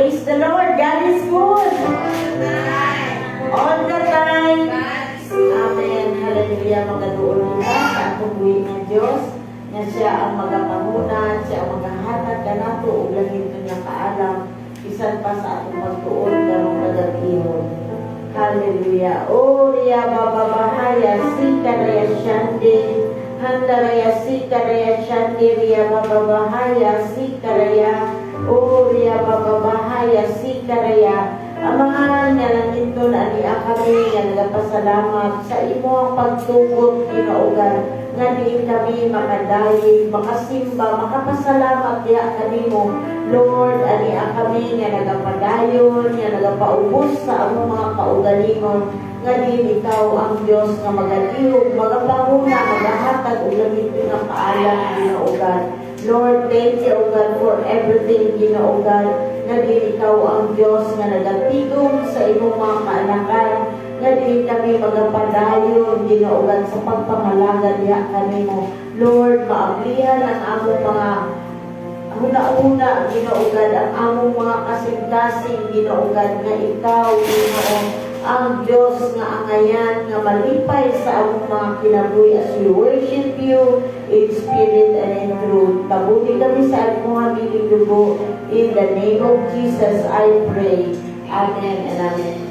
Praise the Lord. God is good. All the time. Amen. Hallelujah. Magaduol nila sa atong buhay ng Diyos. Na siya ang magapangunan, siya ang magahatag ka nato o langit niya kaalam. Isan pa sa atong pagtuon karong nagagihon. Hallelujah. O riya bababahaya sika raya shande. Handa raya sika raya shande riya bababahaya sika raya. O riya bababahaya sika raya. Amahan nga lang ito na niya kami nga nagpasalamat sa imo ang pagtugot kinaugan nga di kami makadayin, makasimba, makapasalamat diya kanimo. Lord, aniya kami nga nagapadayon, nga nagapaubos sa among mga kaugalingon, nga din ikaw ang Diyos nga magalihog, magapanguna, magahatag ug lamig nga paalam ginaugan. Lord, thank you, O God, for everything, Ginoo God, nga din ikaw ang Diyos nga nagatigom sa imong mga kaanakan, nga din kami magapadayon, Ginoo God, sa pagpangalaga diha kanimo. Lord, maablihan ang among mga una-una, Ginoo God, ang among mga kasing-kasing, Ginoo God, nga ikaw, Ginoo, ang Diyos nga angayan nga malipay sa among mga kinabuhi as we worship you in spirit and in truth. Tabuti kami sa among mga dugo. In the name of Jesus, I pray. Amen and amen.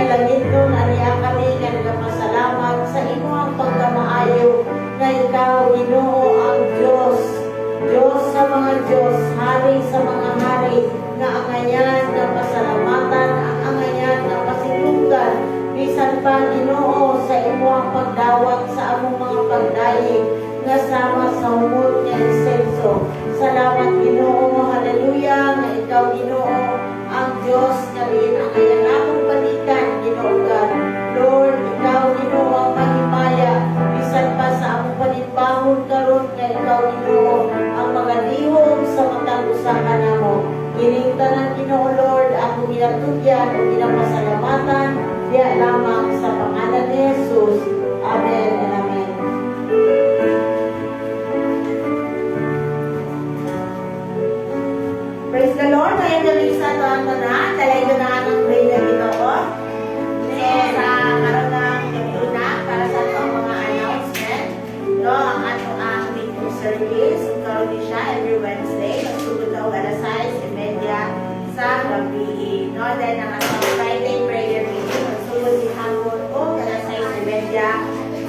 langit nun, aniya kami nga nagpasalamat sa imo ang pagkamaayo na ikaw, Ginoo ang Diyos. Diyos sa mga Diyos, Hari sa mga Hari, nga angayan na pasalamatan, ang angayan na pasilungan, bisan pa, Ginoo, sa imo ang pagdawat sa among mga pagdaig, nga sama sa humot nga insenso. Salamat, Ginoo, hallelujah, nga ikaw, Ginoo, ang Diyos nga rin ang ayan akong balikan, Ginoo God. Lord, ikaw, Ginoo, ang mahimaya, bisan pa sa among panibahon karon nga ikaw, Ginoo, ang mga lihom sa matang usahan namo. Ining tanan, Ginoo, Lord, ako ginatugyan o ginapasalamatan, diya lamang sa pangalan ni Jesus. Amen and amen. Praise the Lord. Ngayon galing sa taon na, talay ko na ang grade na Ginoo. Then, sa karoon ng una, para sa itong mga announcement, no, ang ato ang meeting service, karoon din siya every Wednesday, nagsugod na alas 6:30 sa gabi. No, then, ang ato Friday prayer meeting, nagsugod din hapon o alas 6:30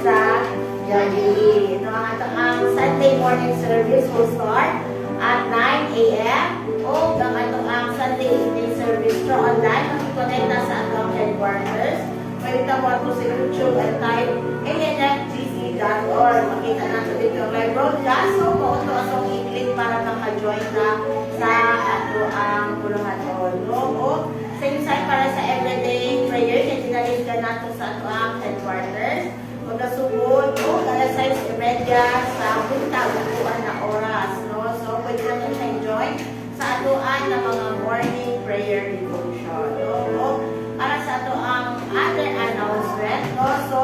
sa gabi. No, ang ato ang Sunday morning service will start at 9 a.m. o ang ato ang Sunday evening service through online, makikonnect na sa atong headquarters. Pwede na mo ito sa YouTube and type anfgc.org. Makita na ito dito ang live broadcast. So, kung ito atong i-click para maka-join na sa ato ang puluhaton. No? O, same side para sa everyday prayer, na dinalit ka na ito sa ato ang headquarters. Magkasugod o alas 6:30 sa buntag na oras. No? So, pwede na ito siya join sa atuan ng mga morning prayer devotion. No? Para sa ito ang other announcement. No? So,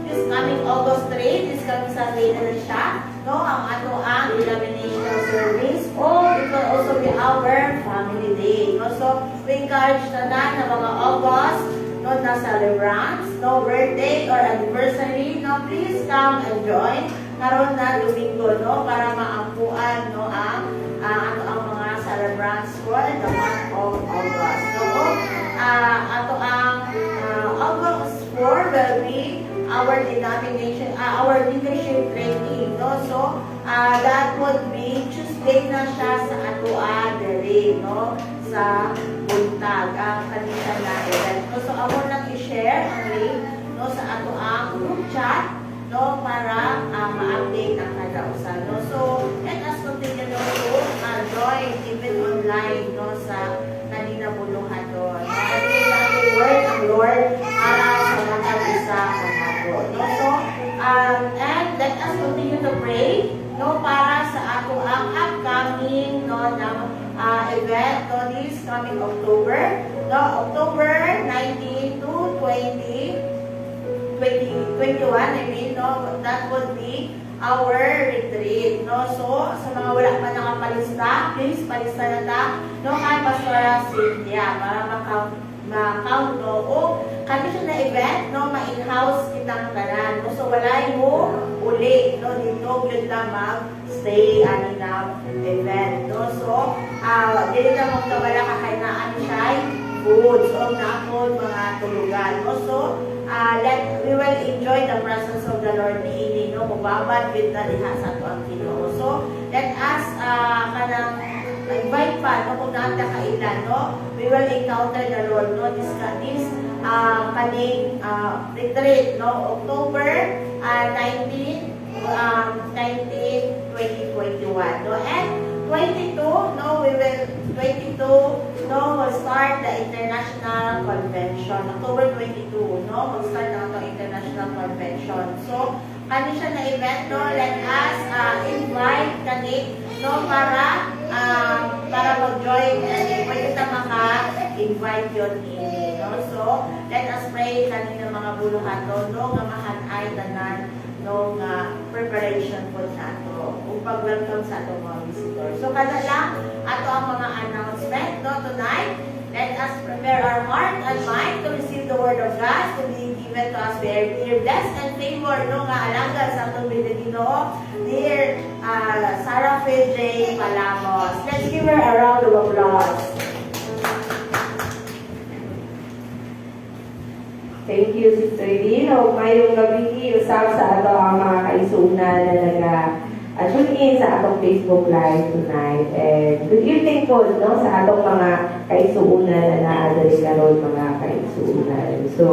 this coming August 3, this coming Sunday na siya, no? Ang ato ang illumination service. O, it will also be our family day. No? So, we encourage na mga August, no, na celebrants, no, birthday or anniversary, no, please come and join. Karon na Domingo, no, para maampuan, no, ang mga celebrants for the month of August. No, ato ang August 4 will be our denomination, our leadership training, no. So, that would be Tuesday na siya sa atoa dere, no, sa buntag ang kanina na event. No, so, ako nang i-share ang link, no, sa ato ang group chat, no, para ma-update ang kada usa, no. So, let us continue to join even online, no, sa kanina buluhan doon. Ang word ng Lord para sa mga isa ang ako, no. So, and let us continue to pray, no, para sa ato ang upcoming, no, ng event, no, this coming October, no, October 19 to 2021, I mean, no, that would be our retreat, no. So, sa mga wala pa nakapalista, please palista na ta, no, kay Pastora Cynthia, para ma-count, no, o kami siya na event, no, ma-in-house kitang tanan, no. So, walay mo uli, no, dito, yun lang mag-stay, na event, no. So, dili na mong kabala kakainaan siya, food, so, nakon, mga tulugan, no. So, we will enjoy the presence of the Lord ni no, mababad with the liha sa ito ang Ginoo. So, let us kanang invite pa, no, kung naanda kailan, no, we will encounter the Lord, no, this kaning retreat, no, October 19, 2021, no, and 22, no, we will 22, no, will start the international convention. October 22, no, will start na itong international convention. So, kani siya na event, no, let us invite kani, no, para mag-join, and pwede ta maka-invite yun ini, no. So, let us pray kani ng mga buluhan, no, nga mahanay tanan, no, nga preparation po sa ato, upang welcome sa ato mga visitor. So, kada lang, ato ang mga announcement, no, tonight. Let us prepare our heart and mind to receive the word of God to be given to us very dear, blessed and favor, no, nga alangga sa atong Ginoo, dear Sarah Faye J. Palamos. Let's give her a round of applause. Thank you, Sister Edith. O, mayong gabi, usap sa ato ang mga kaisunan na tune in sa atong Facebook Live tonight. And good evening po, no, sa atong mga kaisunan na naadali karon mga kaisunan. So,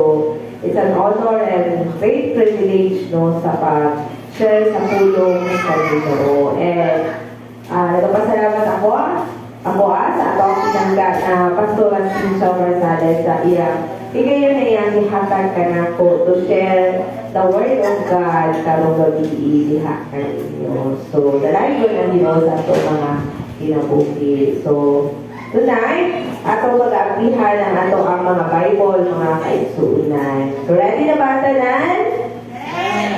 it's an honor and great privilege, no, sa pag-share sa pulong sa Ginoo. And nagpasalamat ako sa atong pinanggat na Pastoral Cynthia Marsales sa iya. Igayon na iyang ihatag ka na ko to share the Word of God karong gabi diha kaninyo. So, dalayo na Ginoo sa ato mga kinabuhi. So, tonight, ato mag-aapihan ang ato ang mga Bible, mga kaigsuunan. So, ready na ba tanan?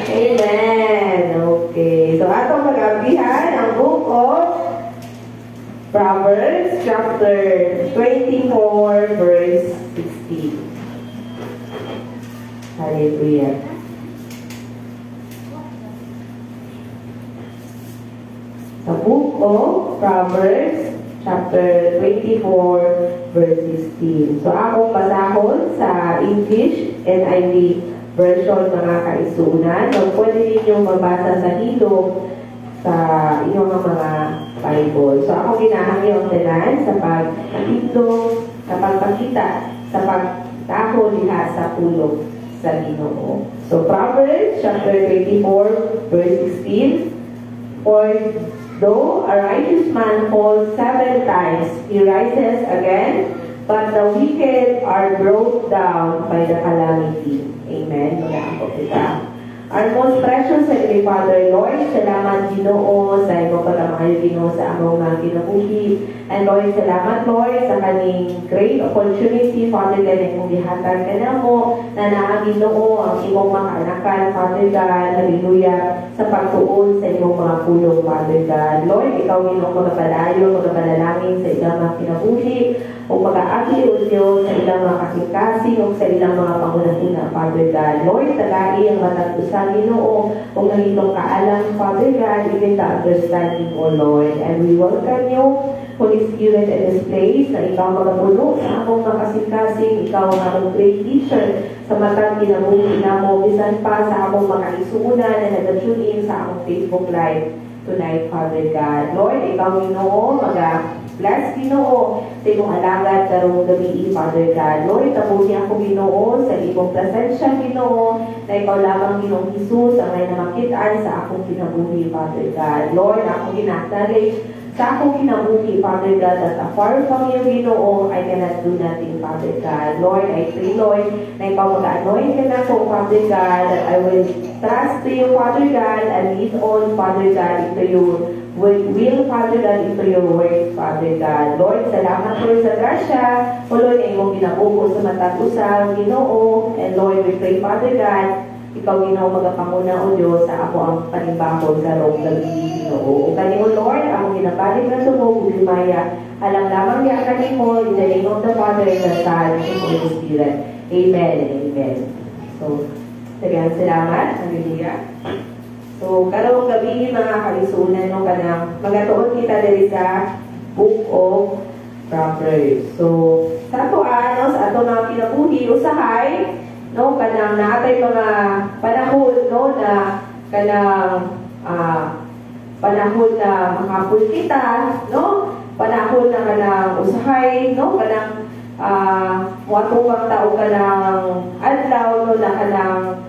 Amen. Okay. So, ato mag-aapihan ang book of Proverbs chapter 24 verse 16. Hallelujah. The book of Proverbs chapter 24 verse 16. So akong basahon sa English NIV version mga kaisunan. So pwede ninyong magbasa sa hilong sa inyong mga Bible. So ako ginahangyo ang tanan sa pagkatito, sa pagpakita, sa pagtaho diha sa pulong sa Ginoo. So Proverbs chapter 24 verse 16. For though a righteous man falls 7 times, he rises again, but the wicked are brought down by the calamity. Amen. Magandang po kita. Our most precious Heavenly Father, Lord, salamat Ginoo sa imong pagmamahal Ginoo sa among mga kinabuhi. And Lord, salamat Lord sa kaning great opportunity, Father God, na imong gihatag kanamo na naa Ginoo ang imong mga anakan, Father God, hallelujah, sa pagtuon sa imong mga pulong, Father God. Lord, ikaw Ginoo magpadayon, magpadalangin sa ilang mga kinabuhi, o mag-aagi o Diyos sa ilang mga kasing-kasing o sa ilang mga pangunahina, Father God. Lord, tagai ang matag sa Ginoo o nangitong kaalam, Father God, even the understanding, O Lord. And we welcome you, Holy Spirit, in this place, na ikaw magapuno sa akong mga kasing-kasing, ikaw ang akong great teacher sa matang kinabuhi na mo, bisan pa sa akong mga isuuna na nag-tune in sa akong Facebook Live tonight, Father God. Lord, ikaw Ginoo, bless Ginoo sa imong alagad karong gabi, Father God. Lord, tapusin ako Ginoo sa imong presensya Ginoo na ikaw lamang Ginoong Hesus ang may namakitaan sa akong kinabuhi, Father God. Lord, ako ginaknowledge sa akong kinabuhi, Father God, that apart from you, Ginoo, I cannot do nothing, Father God. Lord, I pray, Lord, na ikaw mag-anoint ka na ko, Father God, that I will trust to you, Father God, and lead on, Father God, into your will, Father God, into your word, Father God. Lord, salamat Lord sa grasya. O Lord, ay mong ginabuko sa matag usang Ginoo. And Lord, we pray, Father God, ikaw Ginoo magapanguna o Diyos sa ako ang panimbakod sa rong gabi Ginoo. O kanimo Lord, ako ginabalik na tunog, ulimaya. Alam lamang niya kanimo, in the name of the Father, and the Son, and the Holy Spirit. Amen and amen. So, daghang salamat. Hallelujah. So, karong gabi mga kalisunan no kanang magatuon kita diri sa Book of Proverbs. So, sa ato sa ato na kinabuhi usahay no kanang naatay mga panahon no na kanang panahon na makapul kita no panahon na kanang usahay no kanang watong tao kanang adlaw no na kanang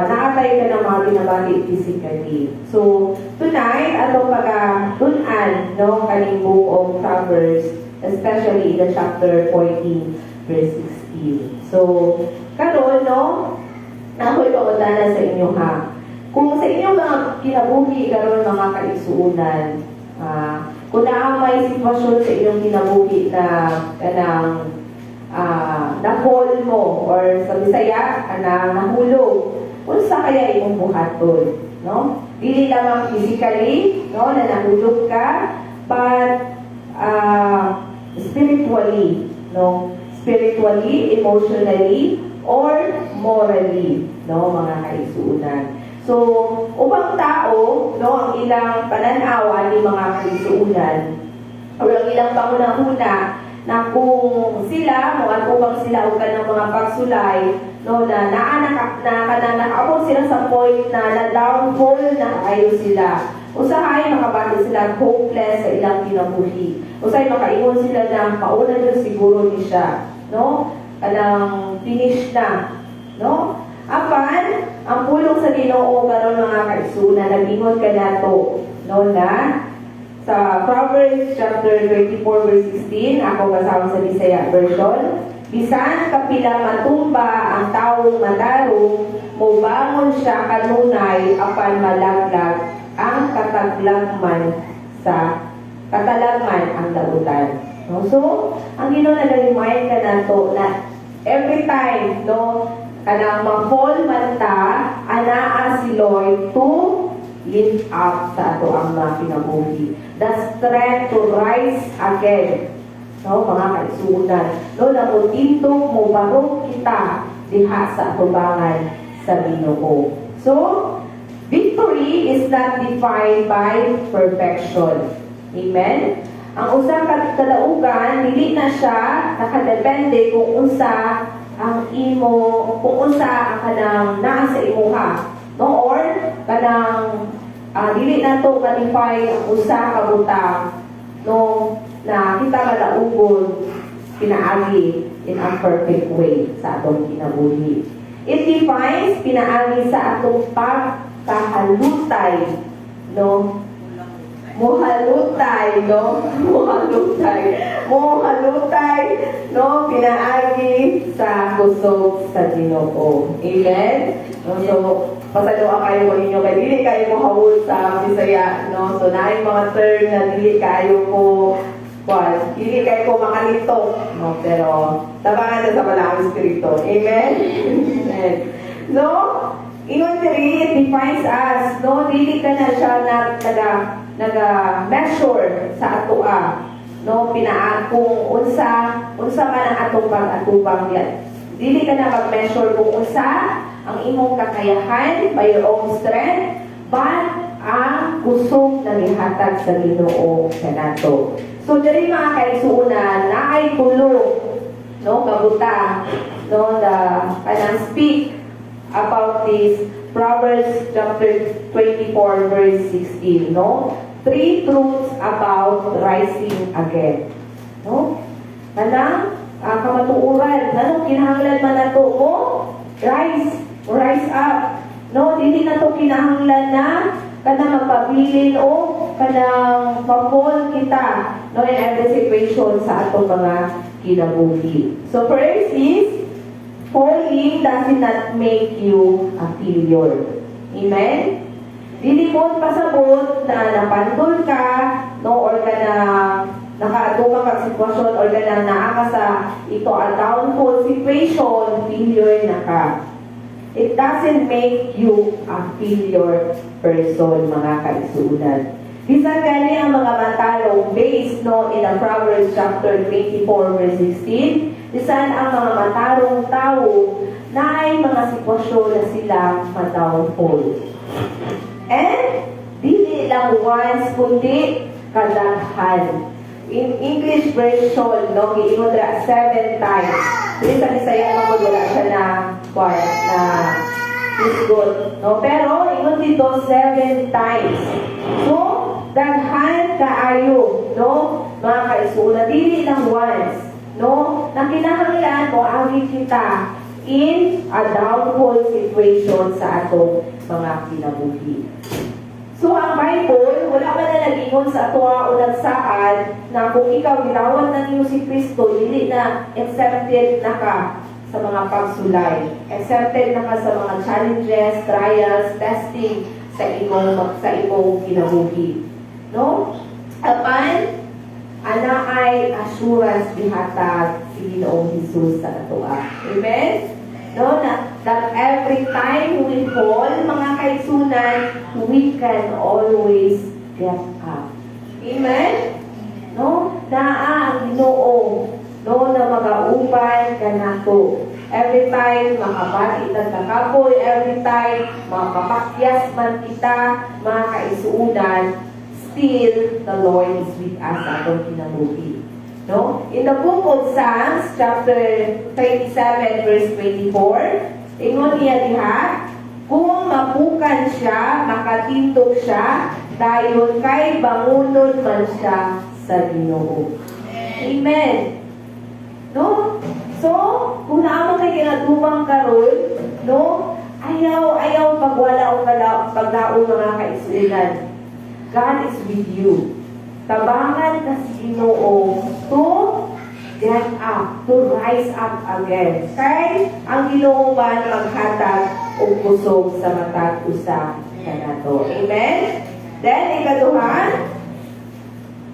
naatay ka ng mga binabati physically. So, tonight, atong pagka-tunan, no, kaning Book of Proverbs, especially in the chapter 14, verse 16. So, karon no, nakoy pautana sa inyo ha. Kung sa inyong mga kinabuhi, karon mga kaigsuunan, kung may sitwasyon sa inyong kinabuhi na kanang na-fall mo or sa Bisaya na nahulog unsa kaya imong buhaton no dili lamang physically no na nahulog ka but spiritually emotionally or morally no mga kaigsuunan. So ubang tao no ang ilang pananaw ani mga kaigsuunan o ang ilang pangunahuna na kung sila mo atubang sila og kanang mga pagsulay no na nakaabot sila sa point na downfall na kayo sila. Usahay makabati sila hopeless sa ilang kinabuhi. Usahay makaingon sila na mauna Diyos siguro ni siya, no? Kanang finish na, no? Apan ang pulong sa Ginoo karon mga kaigsunan nag-ingon kanato no na sa Proverbs chapter 24 verse 16 ako basahin sa Bisaya version. Bisan kapila matumba ang taong matarong, mobangon siya kanunay apan malaglag ang katalagman ang dagutan. No? So, ang Ginoo nag-remind ka nato na every time no kanang ma-fall man ta anaa si Lord to lift up sa ato ang mga kinabuhi. The strength to rise again. No, mga kaisunan. No, na mo tintog mo barok kita diha sa atubangan sa Ginoo. So, victory is not defined by perfection. Amen? Ang usa ka kadaugan, dili na siya nakadepende kung unsa ang kung unsa ang kanang naa sa imuha. No, or kanang dili na to ma-define ang usa ka butang no na kita malaugon pinaagi in a perfect way sa atong kinabuhi. It defines pinaagi sa atong pagkahalutay no Mohalutay no pinaagi sa kusog sa Ginoo. Amen. So pasaluan kayo ko ninyo kay dili kayo mo hawol sa Bisaya no. So naay mga term na dili kayo ko dili kayo ko makalito no, pero tabangan na sa Malaking Espiritu. Amen. Amen. So ingon diri it defines us no, dili ka na siya naga-measure sa atoa no pinaan kung unsa man ang atong pag-atubang yan. Dili ka na mag-measure kung unsa ang imong kakayahan by your own strength, but ang kusog na gihatag sa Ginoo kanato. So diri mga kaigsuonan naay tulo no kabuta no the kanang speak about this Proverbs chapter 24 verse 16 no. 3 truths about rising again. No? Kanang kamatuoran, anong kinahanglan man nato mo? Rise up. No, dili na to kinahanglan na kanang magpabilin o kanang pa-fall kita no in every situation sa atong mga kinabuhi. So first is falling does not make you a failure. Amen? Dili mo pasabot na napantol ka, no, or ka na nakaatubang kag sitwasyon, or ka na naa ka sa ito a downfall situation, failure na ka. It doesn't make you a failure person, mga kaisunan. Bisan gani ang mga matarong based no in the Proverbs chapter 24 verse 16, bisan ang mga matarong tao na ay mga sitwasyon na sila ma-downfall. And dili lang once kundi kadaghan. In English version, no, giingon ra 7 times. Dili sa Bisaya mo wala siya na is good, no? Pero ingon dito 7 times. So, daghan kaayo, no? Mga kaisunan, dili lang once, no? Na kinahanglan mo agi kita in a downfall situation sa atong mga kinabuhi. So, ang Bible, wala man na nag-ingon sa ato unang saan na kung ikaw ginawan na niyo si Kristo, dili na accepted na ka sa mga pagsulay. Accepted na ka sa mga challenges, trials, testing sa imong kinabuhi. No? Apan, ana ay assurance bihatag si Ginoong Hesus sa ato. Amen? No, that every time we fall, mga kaisunan, we can always get up. Amen? No? Naa ang Ginoo, no, na mag-auban kanato. Every time makabati ng kakapoy, every time makapakyas man kita, mga kaisunan, still the Lord is with us sa atong kinabuhi. No? In the book of Psalms, chapter 27, verse 24, ingon niya diha, kung mapukan siya, makatindog siya, dayon kay bangunon man siya sa Ginoo. Amen. No? So, kung naamo kay ginatubang karon, no? Ayaw pagwala o pagdaong mga kaisulinan. God is with you. Tabangan ka si Ginoo to get up, to rise up again. Kay ang Ginoo man maghatag og kusog sa matag usa kanato. Amen? Then, ikaduha,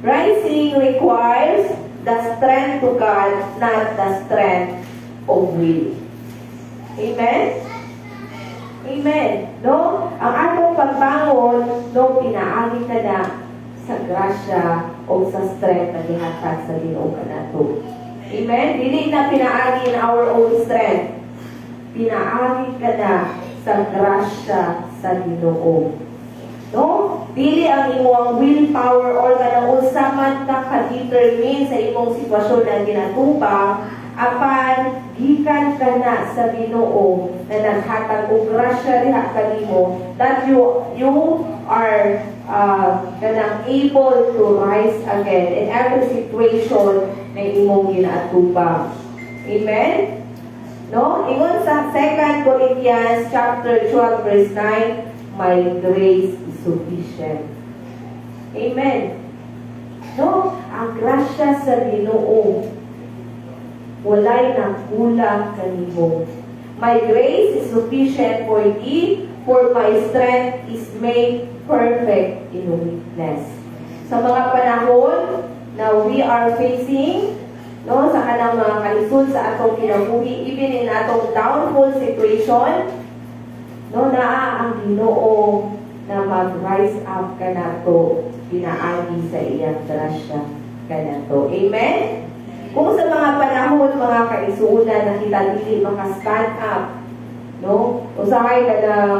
rising requires the strength to God, not the strength of will. Amen? Amen. No? Ang atong pagbangon, no, pinaagi ka na sa grasya o sa strength na gihatag sa Ginoo kanato. Amen? Dili na pinaagi in our own strength. Pinaagi ka na sa grasya sa Ginoo. No? Dili ang imong willpower or kanang unsa man ka ka-determine sa imong sitwasyon na ginatubang, apan gikan ka na sa Ginoo na naghatag og grasya diha kanimo that you are kanang able to rise again in every situation na imong ginatubang. Amen? No? Ingon sa 2 Corinthians chapter 12 verse 9, my grace is sufficient. Amen. No? Ang grasya sa Ginoo walay nagkulang kanimo. My grace is sufficient for thee, for my strength is made perfect in weakness. Sa mga panahon na we are facing, no, sa kanang mga kalisod sa atong kinabuhi, even in atong downfall situation, no, naa ang Ginoo na mag-rise up ka nato, pinaagi sa iyang grasya ka nato. Amen? Kung sa mga panahon, mga kaisunan na kita dili maka-stand up, no? Usahay ka ng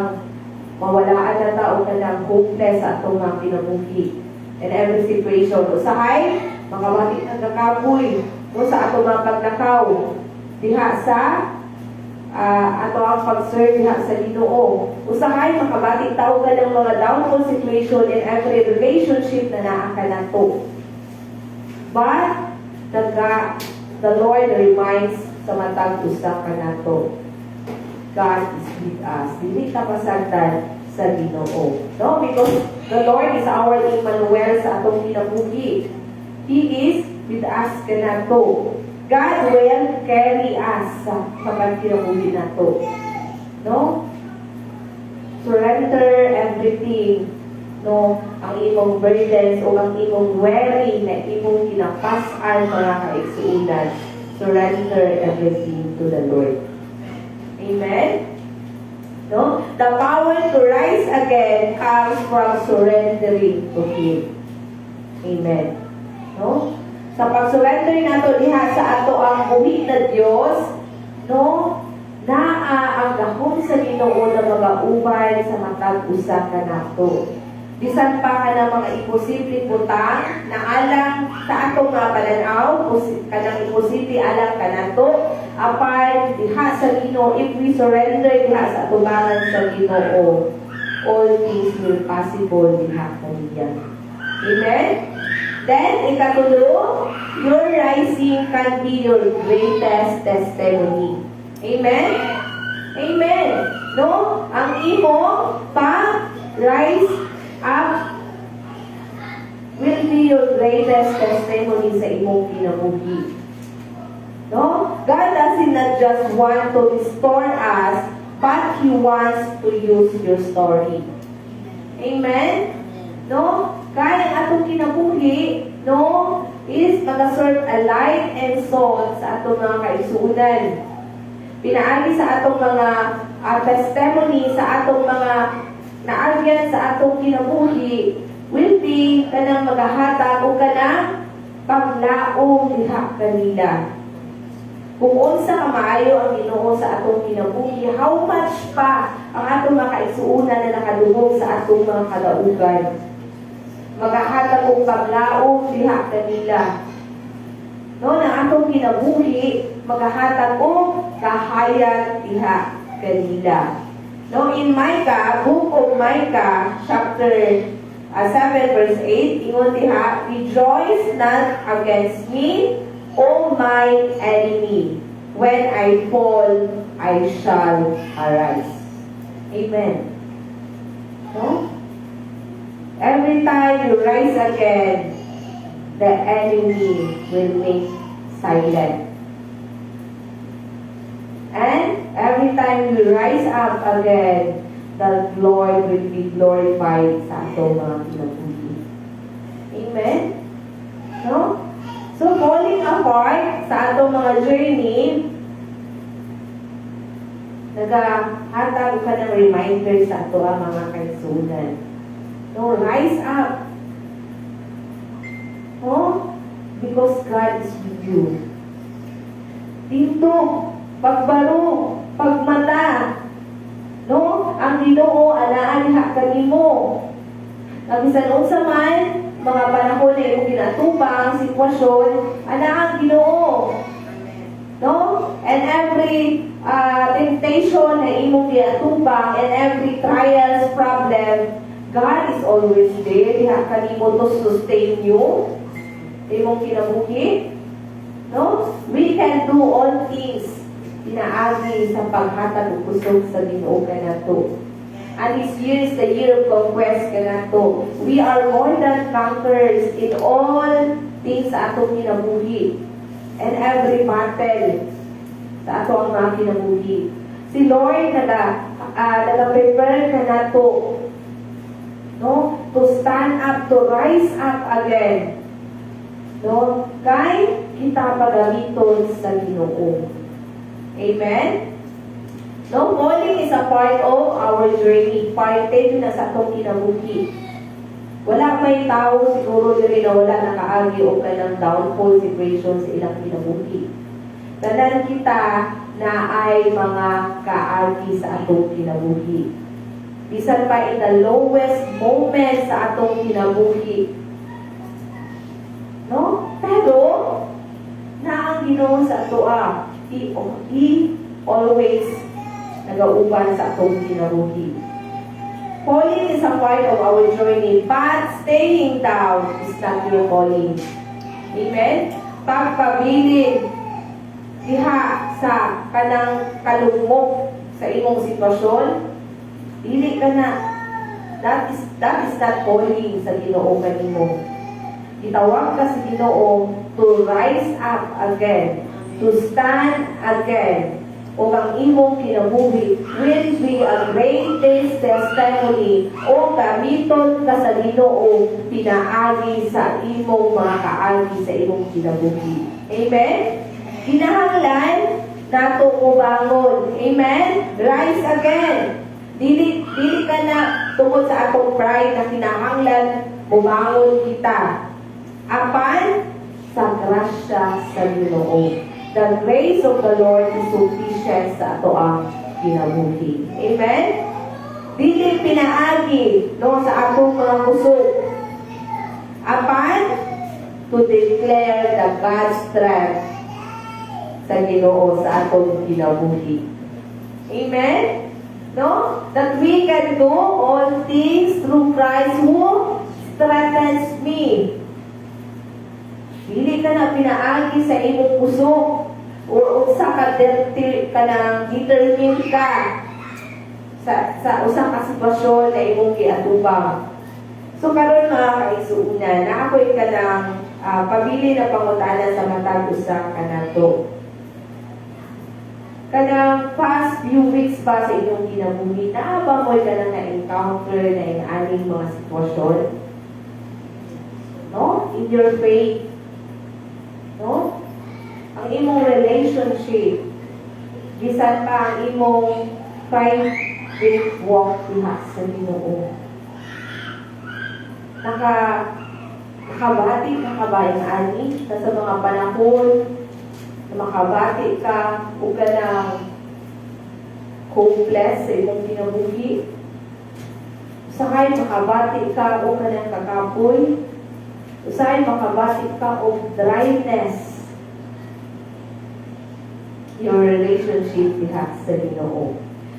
mawalaan na tao ka ng hopeless sa atong mga kinabuhi in every situation. Usahay, makabati ng kakapoy, no, sa atong mga pagtakaw, diha sa ato ang pag-serve diha sa Ginoo. Usahay, makabati tao ka ng mga downfall situation in every relationship na naa ka nato. But, the Lord reminds sa matag usa ka nato, God is with us. Dili ta pasagdan sa Ginoo. No? Because the Lord is our Emmanuel sa atong kinabuhi. He is with us ka nato. God will carry us sa pagkinabuhi nato. No? Surrender everything. No, ang imong burdens o ang imong worry na imong kinapasan mga kaigsuunan. Surrender everything to the Lord. Amen? No? The power to rise again comes from surrendering to Him. Amen. No? Sa pag-surrender nato diha sa ato ang buhi na Dios, no? Naa ang gahom sa Ginoo na magaubay sa matag usa ka nato. Bisan pa ka ng mga imposible butang na alang sa atong mga pananaw, kanang imposible alang ka nato, apan diha sa Ginoo, if we surrender diha sa atubangan sa Ginoo, all things will possible diha kaniya. Amen? Then, ikatulo, your rising can be your greatest testimony. Amen? Amen. No? Ang imo pa-rise up will be your greatest testimony sa imong kinabuhi. No? God does not just want to restore us, but He wants to use your story. Amen? No? Kaya ang atong kinabuhi, no, is mag-serve a light and salt sa atong mga kaisunan. Pinaagi sa atong mga testimony, sa atong mga naagyan sa atong kinabuhi, will be kanang magahatag o kanang paglaong diha kanila. Kung unsa ka maayo ang Ginoo sa atong kinabuhi, how much pa ang atong mga kaisuunan na nakadungog sa atong mga kadaugan. Magahatag og paglaong diha kanila. No, na atong kinabuhi, maghahatag og kahayag diha kanila. No, in Micah, book of Micah, chapter 7 verse 8, ingon diha, rejoice not against me, O my enemy. When I fall, I shall arise. Amen. No? Every time you rise again, the enemy will make silent. And every time we rise up again, the Lord will be glorified sa atong mga kinabuhi. Amen? No? So, falling apart sa atong mga journey, nagahatag ka ng reminder sa ato ang mga kaisunan. No, rise up. No? Because God is with you. Dito, pagbaro, pagmata, no? Ang Ginoo anaan diha kanimo. Nabisan unsa man mga panahon na imong ginatubang sitwasyon, ana ang Ginoo. No? And every temptation na imong ginatubang and every trials, problem, God is always there. Diha kanimo to sustain you. Imong kinabuhi. No? We can do all things pinaagi sa paghatag ug kusog sa Ginoo kanato. And this year is the year of conquest kanato. We are more than conquerors in all things sa atong kinabuhi. And every battle sa atong mga kinabuhi. Si Lord nag-prepare kanato, no, to stand up, to rise up again. No, kay kita pagamiton sa Ginoo. Amen? No, falling is a part of our journey. Parte na sa atong kinabuhi. Wala may tao siguro diri na wala nakaagi o kanang downfall situation sa ilang kinabuhi. Tanan kita na ay mga kaagi sa atong kinabuhi. Bisan pa in the lowest moment sa atong kinabuhi. No? Pero, na ang Ginoo sa atoa, He always nagauban sa atong kinabuhi. Falling is a part of our journey, but staying down is not your calling. Amen? Pagpabilin diha sa kanang kalugmok sa imong sitwasyon, dili ka na. That is not calling sa Ginoo kanimo. Gitawag ka sa Ginoo to rise up again, to stand again, o ang imong kinabuhi will be a greatest testimony o gamiton ka sa Ginoo pinaagi sa imong mga kaagi sa imong kinabuhi. Amen? Kinahanglan nato ubangon. Amen? Rise again. Dili ka na tungod sa atong pride na kinahanglan ubangon kita. Apan sa grasya sa Ginoo. The grace of the Lord is sufficient sa ato ang kinabuhi. Amen? Dili pinaagi no sa atong mga kusog. Apan to declare the God's strength sa Ginoo sa atong kinabuhi. Amen? No? That we can do all things through Christ who strengthens me. Dili ka na pinaagi sa imong kusog o usa ka nang determine ka sa usa ka sitwasyon na imong giatubang. So karon mga kaigsuunan, na ako'y kanang pabili na pangutana sa matag usa kanato. Kanang past few weeks pa sa inyong kinabuhi, naaba mo'y kanang na-encounter na inaning mga sitwasyon? No? In your faith, no? Ang imong relationship, bisan pa ang imong faith walk diha sa Ginoo. Nakabati ka ba yung ani sa mga panahon na makabati ka o ka ng hopeless sa imong kinabuhi? Usahay makabati ka o ka ng kakapoy? Usahay makabati ka o dryness your relationship diha sa Ginoo.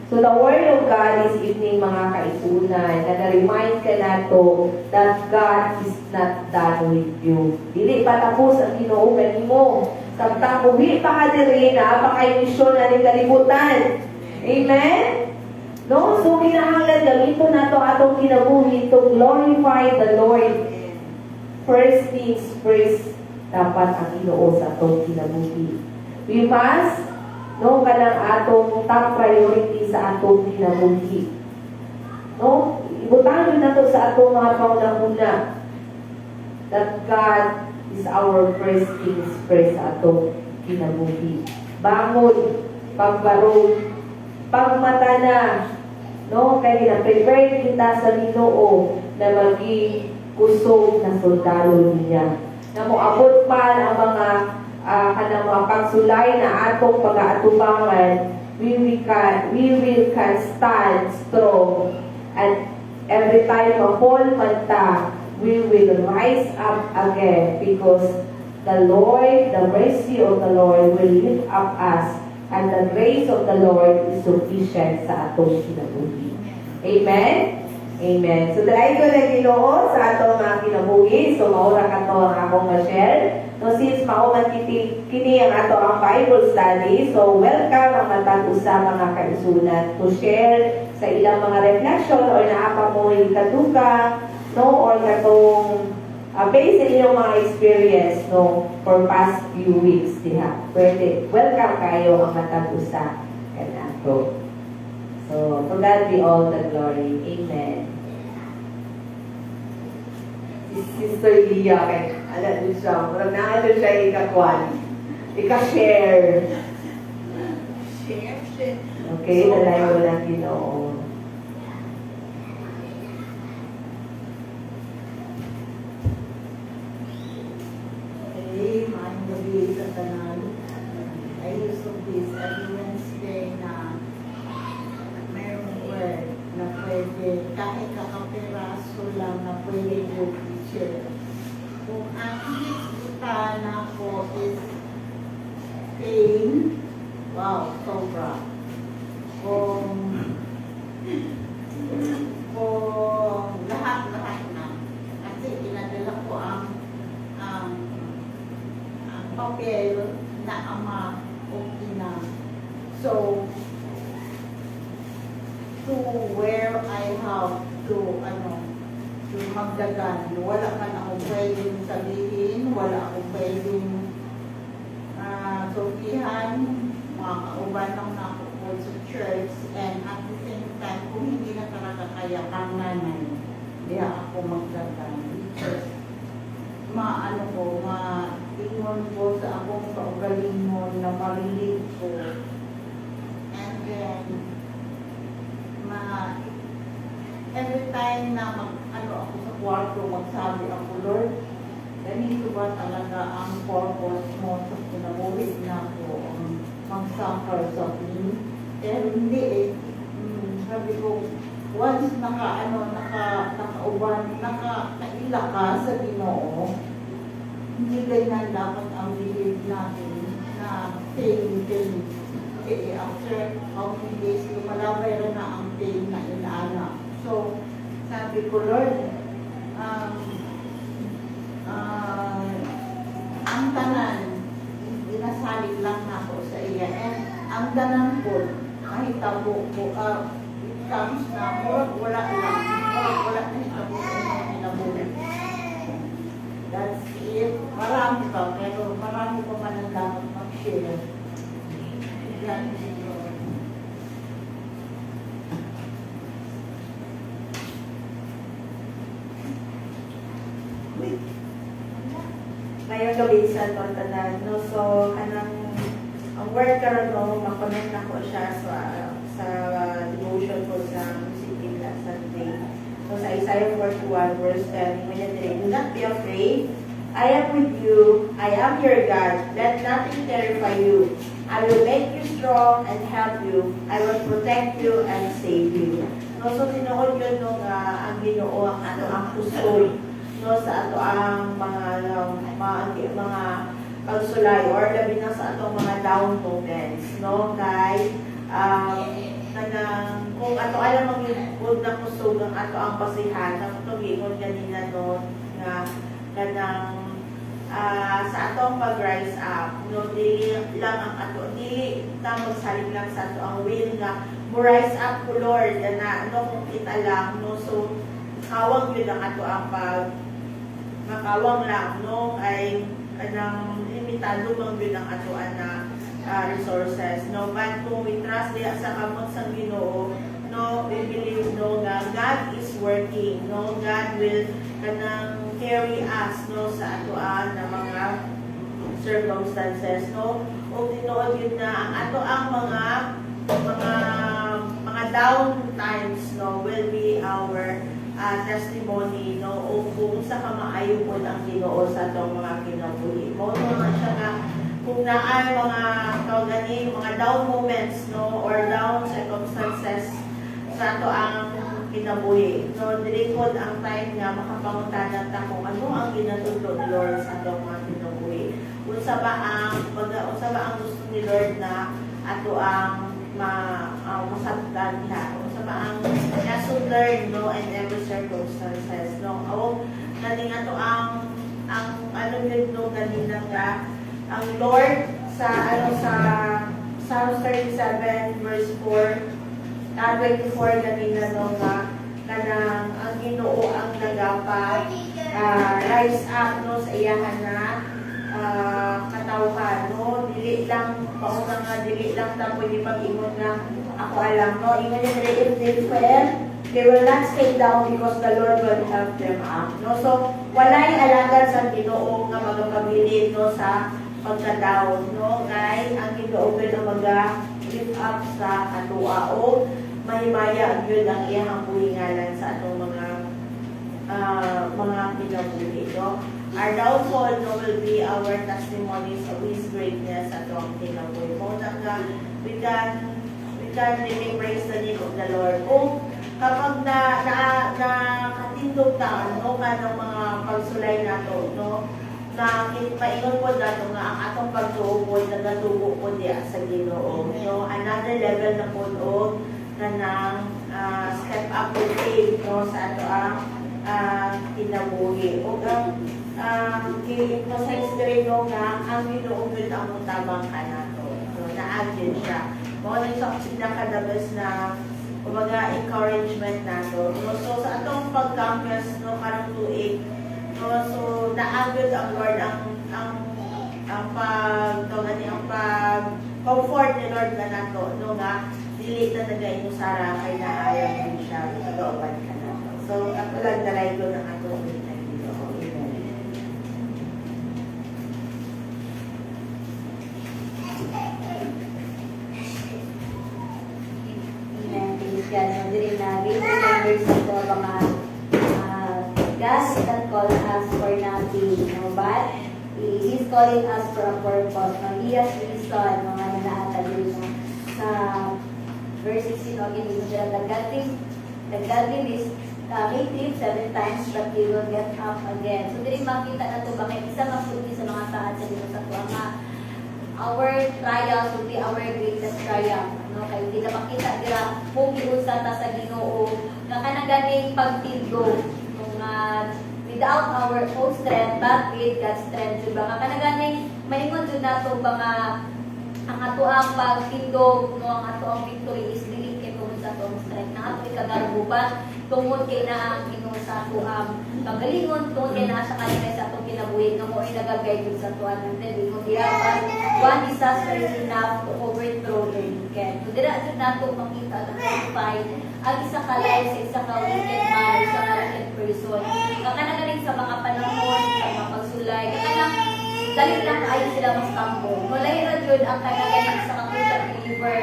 So the Word of God is evening mga kaisunan, nag-remind ka nato that God is not done with you. Dili pa tapos ang Ginoo kanimo. Samtang buhi pa ka diri na pa kay misyon na ning kalibutan. Amen? No, so kinahanglan gamiton nato atong kinabuhi to glorify the Lord. First things first, dapat ang Ginoo sa atong kinabuhi. We must no kanang atong top priority sa atong kinabuhi. No, ibutang nato sa atong mga pangunahuna that God is our first things first sa atong kinabuhi. Bangon, pagbarog, pagmata na, no, kay na-prepare kita sa Ginoo na maging kusog na sundalo niya. Na moabot man ang mga kanang mga pagsulay na atong pag-aatubangan, we will can stand strong, and every time ma-fall man ta, we will rise up again because the Lord, the mercy of the Lord will lift up us, and the grace of the Lord is sufficient sa atong kinabuhi. Amen? Amen. So, dahil ko na Ginoo sa atong mga kinabuhi, so maura ka to ang akong ma-share. No, since mauman kini ang ato ang Bible study, so welcome ang matag usa mga kaisunan to share sa ilang mga reflection or naapa mo ikatuka, no, or katong based sa inyong mga experience, no, for past few weeks diha. Pwede, welcome kayo ang matag usa kanato. So, to God be all the glory. Amen. Sister Lia, kay alam niyo siya, parang naano siya ikakwan, ika-share. Share. Okay, nalay mo lang Ginoo. Okay, maayong gabi sa tanan. I used to this every Wednesday na mayroong word na pwede, kahit kakapiraso lang na pwede yung teacher. Kung ang inisgutan ako is pain, wow, sobra. Kung lahat na. Kasi pinadala ko ang papel na ama o ina. So, to where I have to magdagan. Wala man ako pwedeng sabihin, wala ako pwedeng sofihan, mga kauban lang na ako po sa church, and at the same time, kung hindi na talaga kaya kang nanay, hindi ako magdagan. Because, ma-ingon ko sa akong kaugalingon na marilig ko. And then, every time na ako sa kwarto, magsabi ako, Lord, ganito ba talaga ang purpose mo sa kinabuhi na ako mag-suffer sa akin? Pero hindi eh. Sabi ko, once nakauban, nakaila ka sa Ginoo, hindi ganyan dapat ang believe natin na pain. After how many days, lumalabay rin na ang pain na inaana. So, sabi ko, Lord, ang tanan, dinasalit lang na ako sa iya. And ang tanan po, kahit tabo ko, it comes na, wala na hitabo sa mga kinabuhi. That's it. Marami pa, pero marami pa man ang dapat mag-share. Yan. Ngayong gabi sa tanan, no, so kanang ang word karon no, makonect na ko siya sa devotion ko sa music last Sunday. So sa Isaiah 41 verse 10, do not be afraid. I am with you. I am your God. Let nothing terrify you. I will make you strong and help you. I will protect you and save you. No, so tinuod yun nung ang Ginoo ang pusoy no sa ato ang mga pagsulay or labi na sa atong mga down moments, no? Kay kanang kung ato alam ang good na kusog ang ato ang pasihan ang tugingon kanina no nga kanang sa atong pag-rise up, no, dili lang ang ato, dili ta magsalig lang sa ato ang will nga mo rise up ko Lord na no kung kita lang no so kawang yun ang ato ang makawang lang no ay kanang limitado mang yun ang ato na resources no but kung we trust diya sa kamot sa Ginoo no we believe no nga God is working no God will kanang carry us no sa atoan na mga circumstances no o tinuod yun na ang ato ang mga down times no will be our testimony no o kung sa kamaayo po ang Ginoo sa atong mga kinabuhi mo na siya nga kung naay mga kawgani mga down moments no or down circumstances sa ato ang kinabuhi. So, dilikod ang time nga makapanguntanan ta kung ano ang ginatudlo ni Lord sa atong mga kinabuhi. Unsa ba ang gusto ni Lord na ato ang masabtan niya? Unsa ba ang lesson learned no in every circumstances no? O kaning ato ang ano yun no kanina nga ang Lord sa Psalms 37 verse 4 24 kanina no nga kanang ang Ginoo ang nagapa rise up no sa iyahan na katawhan no dili lang pauna nga dili lang ta pwede pag-ingon nga ako alam no ingon ni if they fail they will not stay down because the Lord will help them up no so walay alagad sa Ginoo nga magapabilin no sa pagka-down no kay ang Ginoo will lift up sa atua o mahimaya yun ang iyang buhingalan sa atong mga kinabuhi no our downfall no will be our testimonies of His greatness sa atong kinabuhi mo na nga we can really praise the name of the Lord kung kapag nakatindog ta no kanang mga pagsulay nato no na maingon po nato nga ang atong pagtuo po nagatubo po diya sa Ginoo no another level na po kanang step up with faith no sa ato ang kinabuhi o ang i-emphasize diri no nga ang Ginoo gud ang mutabang kanato so naagin siya mo ni sa pinakadabas na kumbaga encouragement nato no so sa atong pag-campus no karong tuig no so naagid ang Lord ang comfort ni Lord na nato no nga dili na nagayon sara kay naayang din siya nagauban ka na. So, ako lang dalay ko ng atong Ginoo. Amen. Praise God. So, dili na great remembers ito mga God that call us for nothing, no? But He's calling us for a purpose. No? He has reason, mga nanaatag yun sa verse 16, okay, the godly is may trip 7 times but he will get up again. So, dili makita na ito, bakit isa maputi sa mga taat sa dito sa kuha nga our trials will be our greatest triumph. No? Kaya hindi na makita dira kung giunsa ta sa Ginoo nga kanang pagtindog without our own strength but with God's strength. Diba? Nga kanang maingon dun nato mga ang ato ang pagtindog, no, ang ato ang victory is dili kay tungod sa atong strength. Na ato ikagaruban tungod kay na ang Ginoo sa ato ang pagalingon, tungod kay na sa kanila sa atong kinabuhi, no mo nagagay dun sa tuan ng dili mo diya one disaster is enough to overthrow the wicked. So dira jud nato makita ang fight ang isa ka life sa isa ka wicked man, isa ka wicked person. Kanang sa mga panahon, sa mga pagsulay, kanang dali lang kayo sila mas kampo. Mulay na yun ang kanagaling sa computer believer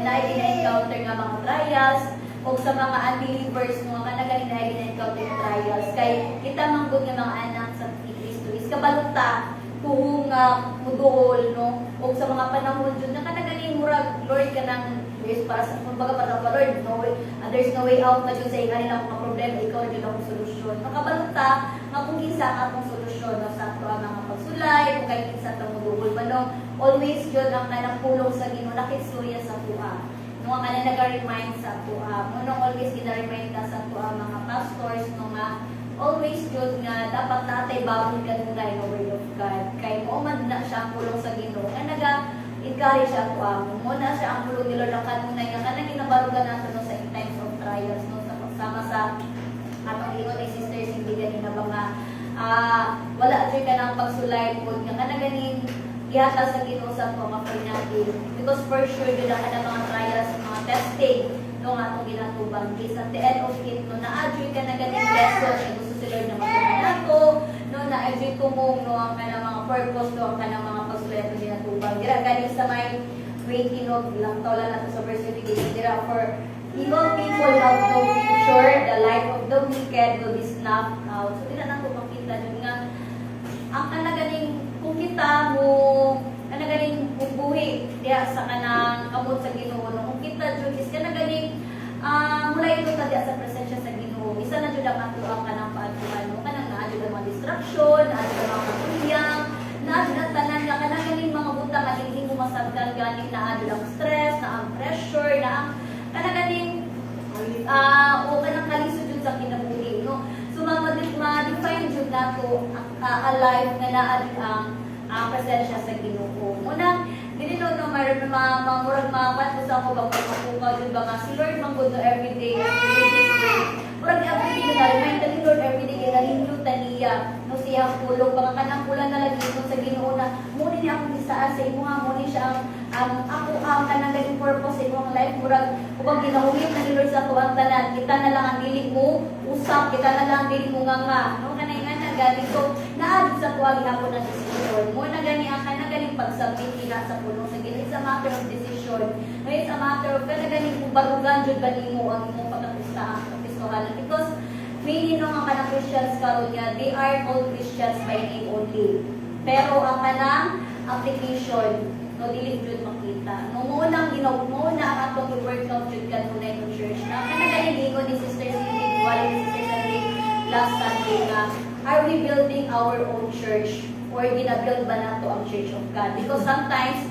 na i-encounter nga mga trials o sa mga unbelievers mo kanagaling na i-encounter yung trials. Kay kita manggod nga mga anak sa Kristo is kabaluta kung muduol no o sa mga panahon dyan na kanagaling murag Lord ka ng para sa kumbaga para sa Lord no way, there's no way out na dyan sa inganin ang mga problema ikaw dyan akong solusyon. Makabaluta nga kung isa akong solusyon no, sa ato ang mga pagsulay pagsulay, kung kay kinsa ta mo dugol manong always jud ang kanang pulong sa Ginoo nakistorya sa tuwa. No nga kanang naga-remind sa tuwa. Manong always gina-remind ka sa tuwa mga pastors no nga always jud nga dapat natay babon kanunay nga word of God. Kay mo man na siya ang pulong sa Ginoo. Nga naga-encourage siya tuwa. Mo na siya ang pulong ni Lord ang kanunay nga kanang ginabarugan nato no sa in times of trials no sa pagsama sa atong ingon ay sisters hindi ganin na ba nga wala dyan ka ng pagsulay po nga kanang ganin ihata sa Ginoo sa mga natin because for sure yun ang kanang mga trials mga testing no nga itong ginatubang is at the end of it no na-adjoy ka na ganin lesson na gusto si Lord na matunan nato no na-adjoy tumong no ang kanang mga purpose no ang kanang mga pagsulay itong ginatubang dira ganin sa may great kinog ilang tawla nato sa verse 28 dira for evil people have no future, the life of the wicked will be snuffed out. So, di na nato makita dun nga, ang kanaganing, kung kita mo, kanaganing bubuhi, diya sa kanang kamot sa Ginoo, no? Kung kita dun is kanaganing, mula ito na diya sa presensya sa Ginoo. Isa na dun ang ato ang kanang paatuan mo, kanang naadyo ang mga distraction, naadyo ang mga katuyang, naadyo ang tanan nga kanaganing mga buta, hindi mo masabdan ganing naadyo ang stress, na ang pressure, na ang kanaganing o kanang kalisod jud sa kinabuhi no so ma-define jud nato a life nga naa ang presensya sa Ginoo mo nang dili no murag mapat sa ako bang pagkukaw jud ba nga si Lord manggod no everyday murag everyday na remind ni Lord everyday nga nindot niya no siya pulong baka kanang pula na lagi sa Ginoo na muni ni akong gisaa sa imo nga muni siya ang ako ang kanang galing purpose sa imong life murag ubang ginahugit na ni Lord sa tuwang tanan kita na lang ang dili mo usap kita na lang ang dili mo nga no kanay nga na gani so naadto sa tuwang gihapon na decision mo na gani ang kanang galing pagsubmit nila sa pulong sa Ginoo it's a matter of decision no it's a matter of kanang galing kung barugan jud ba nimo ang imong pagkapistahan because meaning no ang kanang Christians karon nga they are all Christians by name only pero ang kanang application no dili jud makita. No mo nang mo na ang atong i-workout jud kanunay ng church. Na kanang ingon ni Sister Cindy, wala ni Sister Cindy last Sunday na are we building our own church or gina-build ba nato ang Church of God? Because sometimes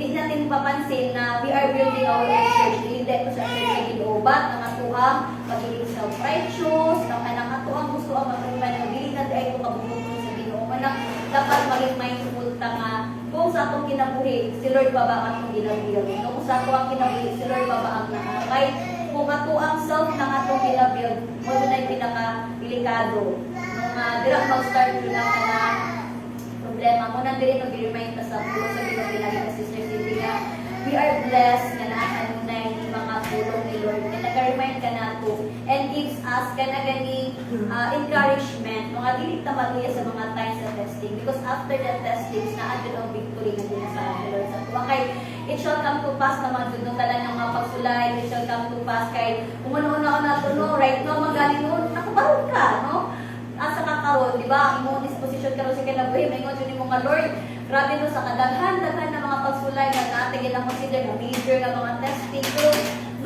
di natin papansin na we are building our own church. Hindi ko sa church ginubat ang atuang magiging self-righteous, ang kanang atuang gusto ang matulungan na dili na ay ko kabubuto sa Ginoo. Manang dapat maging mindful ta nga kung sa atong kinabuhi, si Lord ba ang atong ginabuhi? Kung sa atong kinabuhi, si Lord ba ang nakakay? Kung ato ang self ng atong ginabuhi, mo na yung pinaka-delikado. Nung direct mag-start yun ang problema mo, nandiri mag-remind ka sa pulo sa ginabuhi na Sister Cynthia. We are blessed na naakanunay ni mga pulong ni Lord. Na nag-remind ka na to and gives us ka na gani encouragement. Mga dili na maluya sa mga times of testing. Because after the testings, naadyo ang victory na din sa Lord sa tuwa. Kay, it shall come to pass naman dun nung talan ng mga pagsulay. It shall come to pass kay umuno-una ko na to, no? Right now, magaling nun, nakabarog ka, no? Asa ka karon, di ba? Ang imong disposition karon sa kinabuhi, may ngon yun mga Lord. Grabe no sa kadaghan na mga pagsulay na natin gina-consider na major na mga testing. So,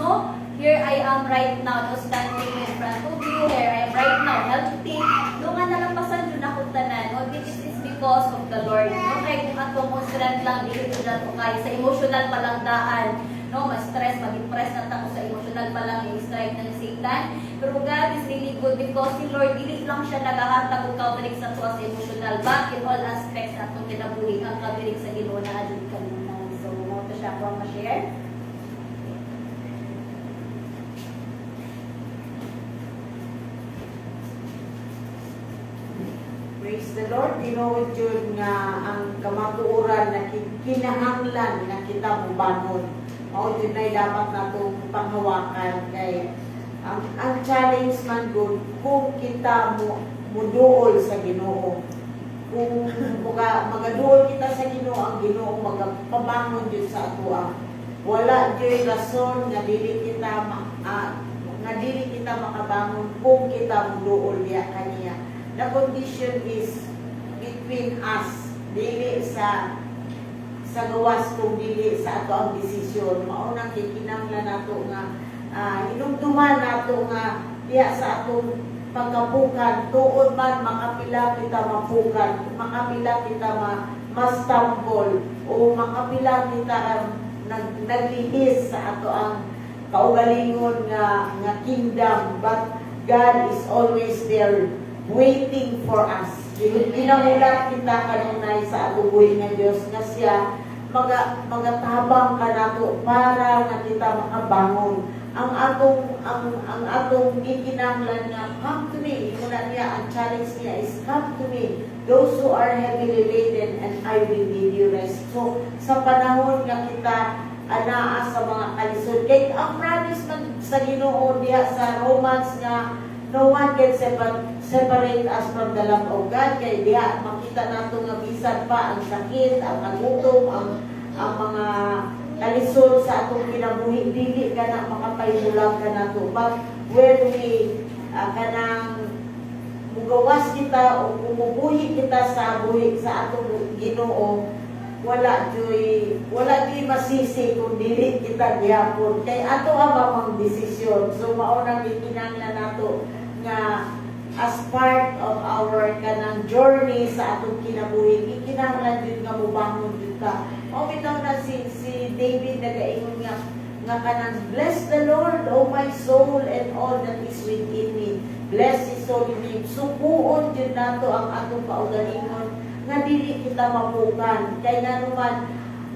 no? Here I am right now, no, standing in front of you. Here I am right now, healthy. No nga nalampasan yun ako tanan. No? This is because of the Lord. No? Kaya kung ato mo strength lang, dito dyan o kaya sa emotional palangdaan. No? Ma-stress, mag-impress na tako sa emotional pa lang i-strike ng Satan. Pero God is really good because si Lord, hindi lang siya nagahatag o kabirig sa tuwa sa emotional. But in all aspects na itong kinabuhi, ang kabirig sa Ginoo na adun kanina. So, mo ito siya ako ma-share. Praise the Lord. Tinuod yun nga ang kamatuoran na kinahanglan na kita mo bangon. O yun ay dapat natong panghawakan kay ang challenge man good kung kita mo muduol sa Ginoo. Kung magaduol kita sa Ginoo, ang Ginoo magapabangon jud sa atoa. Wala jud rason nga dili kita makabangon kung kita muduol diya kaniya. The condition is between us, dili sa gawas kung dili sa ato ang desisyon. Maunang kikinanglan nato nga hinumduman nato nga diya sa atong pagkapukan, tuon man makapila kita mapukan, makapila kita mastambol, o makapila kita naglihis sa ato ang kaugalingon nga kingdom, but God is always there waiting for us. Ginamulat kita kanunay sa ato buhay nga Dios nga siya magatabang ka nato para nga kita makabangon. Ang atong gikinahanglan nga, come to me. Muna niya, ang challenge niya is, come to me, those who are heavily laden, and I will give you rest. So, sa panahon nga kita anaa sa mga kalisod, kaya ang promise man sa Ginoo diha sa Romans nga, no one can separate us from the love of God. Kaya diha, makita nato nga bisan pa ang sakit, ang nagutom, ang mga kalisod sa atong kinabuhi, dili ka na makapayulang ka na to. But when we kanang mugawas kita o umubuhi kita sa buhi sa atong Ginoo, wala joy masisi kung dili kita gihapon. Kay ato ang desisyon. So mao nang gikinahanglan nato nga as part of our kanang journey sa atong kinabuhi, gikinahanglan jud nga mubangon jud ka. O bitaw na si David nagaingon nga kanang, bless the Lord, O my soul, and all that is within me. Bless His holy name. Subuon jud nato ang atong kaugalingon nga dili kita mapukan. Kay nanuman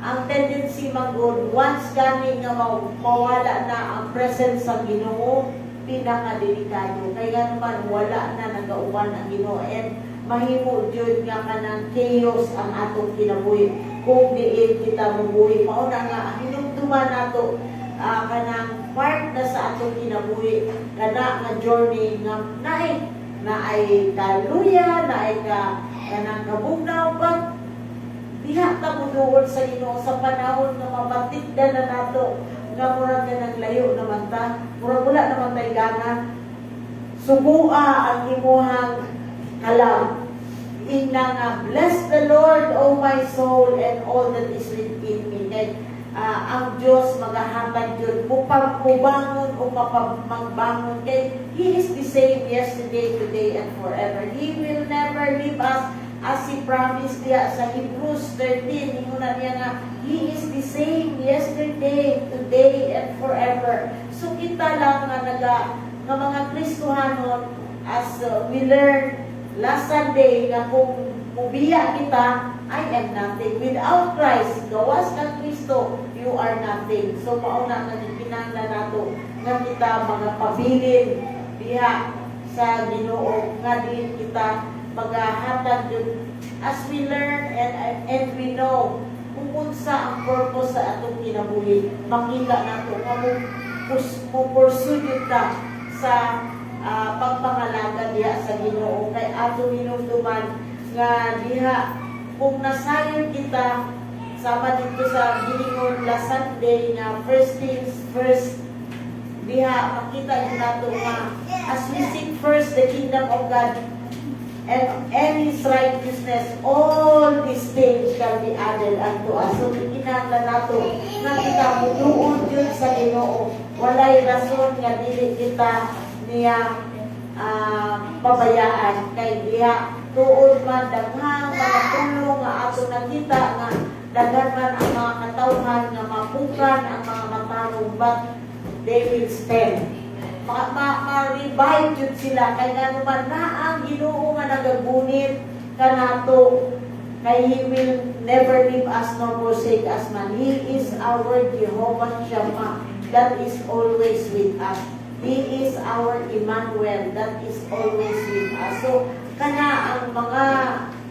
ang tendency magod once gani nga mawala na ang presence sa Ginoo, pinakadelikado. Kaya naman wala na nagauban ang Ginoo, and mahimo jud nga kanang chaos ang atong kinabuhi kung diin kita mabuhi. Mauna nga hinumduman nato kanang part na sa atong kinabuhi kana nga journey nga naay kaluya, naay kanang kabugnaw, but diha ta muduol sa Ginoo sa panahon nga mabatikdan na nato nga murag na naglayo naman ta, murag wala naman tay gana. Subua ang imuhang kalam. Ina nga, bless the Lord, O my soul, and all that is within me. Kaya ang Diyos maghahatag yun. Mubangon o magbangon. Kaya He is the same yesterday, today, and forever. He will never leave us as He promised niya sa Hebrews 13. Hingunan niya nga, He is the same yesterday, today, and forever. So kita lang nga mga Kristohanon, as we learn last Sunday, na kung mubiya kita, I am nothing. Without Christ, gawas ng Kristo, you are nothing. So mauna nga kinahanglan nato nga kita mga pabilin diha sa Ginoo, nga din kita maghahatag yun. As we learn and we know kung unsa ang purpose sa atong kinabuhi, makita nato nga mo pursue ta sa pagpangalaga diha sa Ginoo. Kay ato hinumduman nga diha kung nasayon kita sama dito sa giningon last Sunday nga first things first, diha makita din nato nga as we seek first the kingdom of God and His righteousness, all these things shall be added unto us. So kinahanglan nato nga kita muduol jud sa Ginoo. Walay rason nga dili kita niya pabayaan. Kay diha tuod man daghang mga tulong nga ato nakita nga daghan man ang mga katawhan nga mapukan ang mga matarong, but they will stand. Ma-revive yun sila. Kay nga naman na ang Ginoo nga nagagunit kanato, kay He will never leave us nor forsake us man. He is our Jehovah Shammah, that is always with us. He is our Emmanuel, that is always with us. So, kana ang mga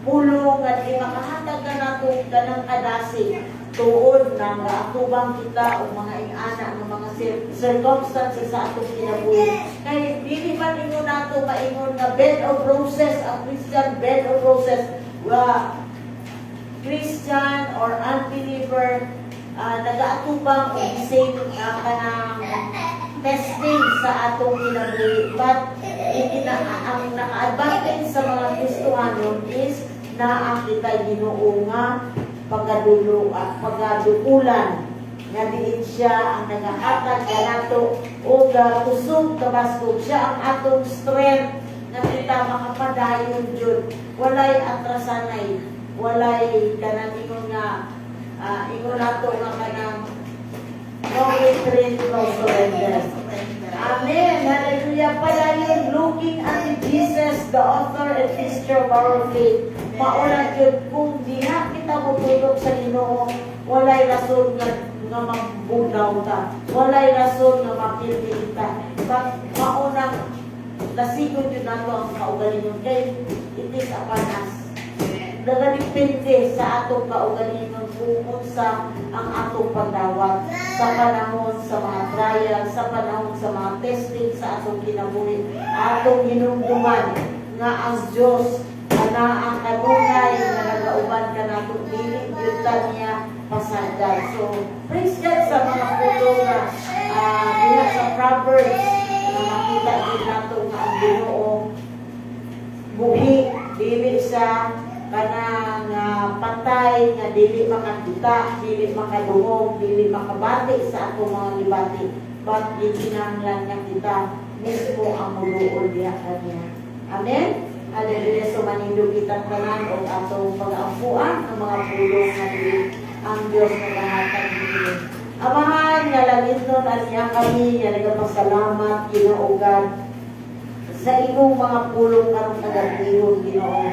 pulong at makahatag ka nato kanang kadasi tuod na atubang kita o mga ingana ng mga circumstances sa atong kinabuhi. Kaya dili man ingon nato maingon nga bed of roses, a Christian bed of roses, Christian or unbeliever, nagaatubang o same kanang testing sa atong kinabuhi. But ang naka-advantage sa mga Kristohanon is na ang kita Ginoo nga pagadulo at pagadukulan nga diin siya ang nagahatag kanato o kusog kabaskog siya ang atong strength nga kita makapadayon jud. Walay atrasanay, walay kanang ingon nga ingon nato nga kanang no retreat, no surrender. Amen. Hallelujah. Padayon looking at Jesus, the author and finisher of our faith. Mauna jud kung diha kita motulog sa Ginoo, walay rason nga magbudaw ta. Walay rason nga mapildi ta. Maunang nasigod yun nato ang kaugalingon kay it is upon us. Nagalipindi sa atong kaugalingon kung sa ang atong pagdawat sa panahon sa mga trial, sa panahon sa mga testing sa atong kinabuhi. Atong hinumduman nga ang Diyos na ang kanunay na nagauban ka nato dili gyud niya pasagdan. So praise God sa mga pulong na diha sa Proverbs na makita din nato nga ang Ginoo buhi dili sa kanang patay nga dili makakita, dili makadungog, dili makabati sa atong mga libati, but gikinahanglan nga kita mismo ang muluod diha kaniya. Amen. Hallelujah. So manindog kitang tanan o atong pag-aampuan ang mga pulong nga dili ang Dios nagahatag dinhi. Amahan nga langit nun aniya kami nga nagapasalamat Ginoo God sa imong mga pulong karong kagabihon Ginoo.